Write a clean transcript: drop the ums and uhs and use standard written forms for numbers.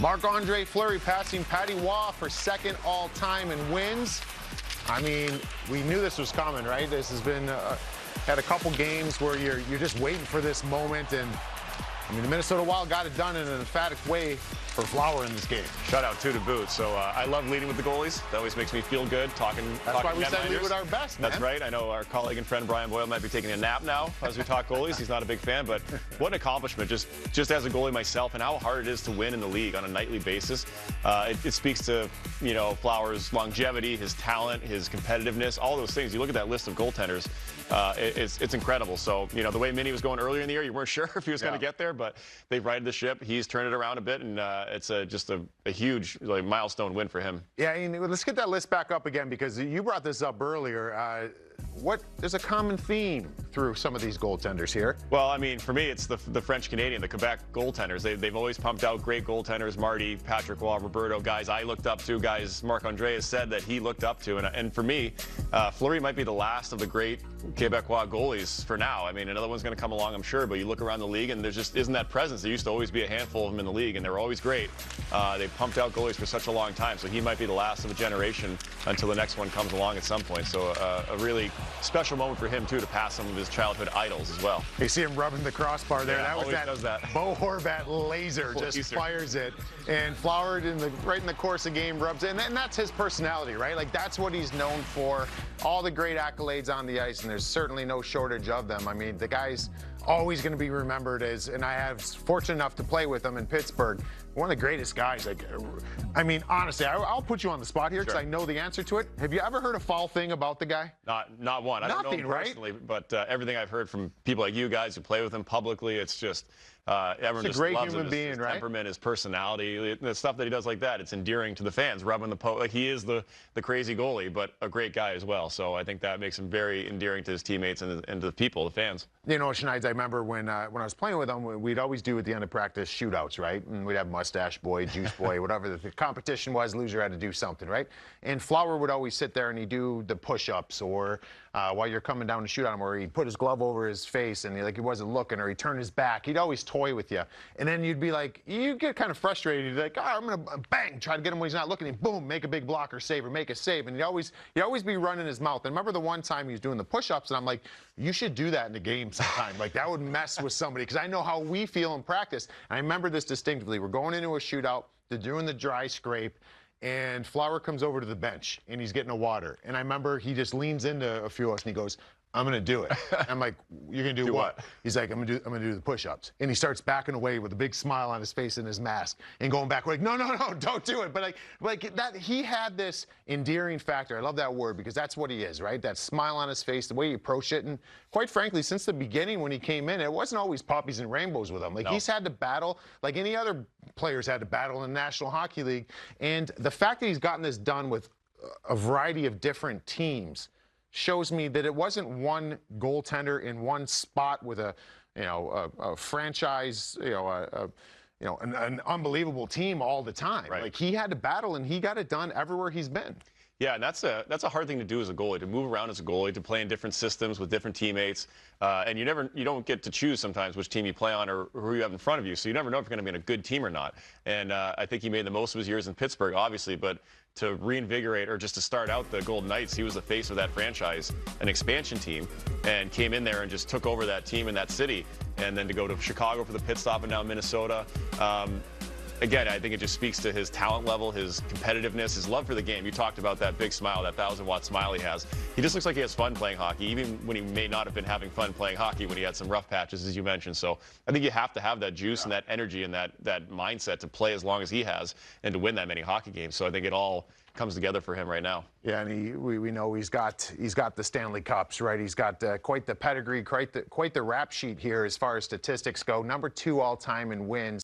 Marc-Andre Fleury passing Patty Waugh for second all-time in wins. I mean, we knew this was coming, right? This has been had a couple games where you're just waiting for this moment, and I mean, the Minnesota Wild got it done in an emphatic way for Flower in this game. Shutout too to boot. So I love leading with the goalies. That always makes me feel good talking. That's why we said lead with our best, man. That's right. I know our colleague and friend Brian Boyle might be taking a nap now as we talk goalies. He's not a big fan, but what an accomplishment just as a goalie myself, and how hard it is to win in the league on a nightly basis. It speaks to, you know, Flower's longevity, his talent, his competitiveness, all those things. You look at that list of goaltenders, it's incredible. So, you know, the way Minnie was going earlier in the year, you weren't sure if he was going to get there, but they've righted the ship. He's turned it around a bit, and it's just a huge milestone win for him. Yeah, and let's get that list back up again, because you brought this up earlier. There's a common theme through some of these goaltenders here. Well, I mean, for me, it's the French-Canadian, the Quebec goaltenders. They've always pumped out great goaltenders. Marty, Patrick Waugh, Roberto, guys I looked up to, guys Marc-Andre has said that he looked up to. And for me, Fleury might be the last of the great Quebecois goalies for now. I mean, another one's going to come along, I'm sure, but you look around the league and there just isn't that presence. There used to always be a handful of them in the league, and they were always great. They pumped out goalies for such a long time, so he might be the last of a generation until the next one comes along at some point. So a really special moment for him, too, to pass some of his childhood idols as well. You see him rubbing the crossbar there. Yeah, that was that Bo Horvat laser, just fires it. And Flower, right in the course of game, rubs it. And that's his personality, right? Like, that's what he's known for. All the great accolades on the ice, and there's certainly no shortage of them. I mean, the guy's always going to be remembered as, and I have fortunate enough to play with him in Pittsburgh, one of the greatest guys. Like, I mean, honestly, I'll put you on the spot here because I know the answer to it. Have you ever heard a foul thing about the guy? Not one. I don't know him personally, but everything I've heard from people like you guys who play with him publicly, it's just everyone just loves him. His temperament, his personality, the stuff that he does like that, it's endearing to the fans. Rubbing the poke, like, he is the crazy goalie, but a great guy as well. So I think that makes him very endearing to his teammates and to the people, the fans. You know, Schneids, I remember when I was playing with him, we'd always do at the end of practice shootouts, right? And we'd have Mustache Boy, Juice Boy, whatever the competition was. Loser had to do something, right? And Flower would always sit there and he'd do the push-ups, or while you're coming down to shoot on him, or he'd put his glove over his face and he wasn't looking, or he'd turn his back. He'd always toy with you. And then you'd be like, you get kind of frustrated. You'd be like, I'm going to bang, try to get him when he's not looking, and boom, make a big blocker save or make a save. And he'd always be running his mouth. And remember the one time he was doing the push-ups, and I'm like, you should do that in a game sometime. Like, that would mess with somebody, because I know how we feel in practice. And I remember this distinctively. We're going into a shootout. They're doing the dry scrape, and Flower comes over to the bench, and he's getting a water. And I remember he just leans into a few of us, and he goes, I'm going to do it. I'm like, you're going to do what? He's like, I'm going to do the push-ups. And he starts backing away with a big smile on his face and his mask and going back. We're like, no, don't do it. But like that, he had this endearing factor. I love that word, because that's what he is, right? That smile on his face, the way he approached it. And quite frankly, since the beginning when he came in, it wasn't always poppies and rainbows with him. Like, he's had to battle like any other players had to battle in the National Hockey League. And the fact that he's gotten this done with a variety of different teams shows me that it wasn't one goaltender in one spot with a franchise, an unbelievable team all the time. Right. Like, he had to battle, and he got it done everywhere he's been. Yeah, and that's a hard thing to do as a goalie, to move around as a goalie, to play in different systems with different teammates, and you don't get to choose sometimes which team you play on or who you have in front of you, so you never know if you're going to be in a good team or not. And I think he made the most of his years in Pittsburgh, obviously, but to reinvigorate, or just to start out the Golden Knights, he was the face of that franchise, an expansion team, and came in there and just took over that team in that city, and then to go to Chicago for the pit stop and now Minnesota. Again, I think it just speaks to his talent level, his competitiveness, his love for the game. You talked about that big smile, that 1,000-watt smile he has. He just looks like he has fun playing hockey, even when he may not have been having fun playing hockey, when he had some rough patches, as you mentioned. So I think you have to have that juice and that energy and that mindset to play as long as he has and to win that many hockey games. So I think it all comes together for him right now. Yeah, and we know he's got the Stanley Cups, right? He's got quite the pedigree, quite the rap sheet here as far as statistics go. #2 all-time in wins.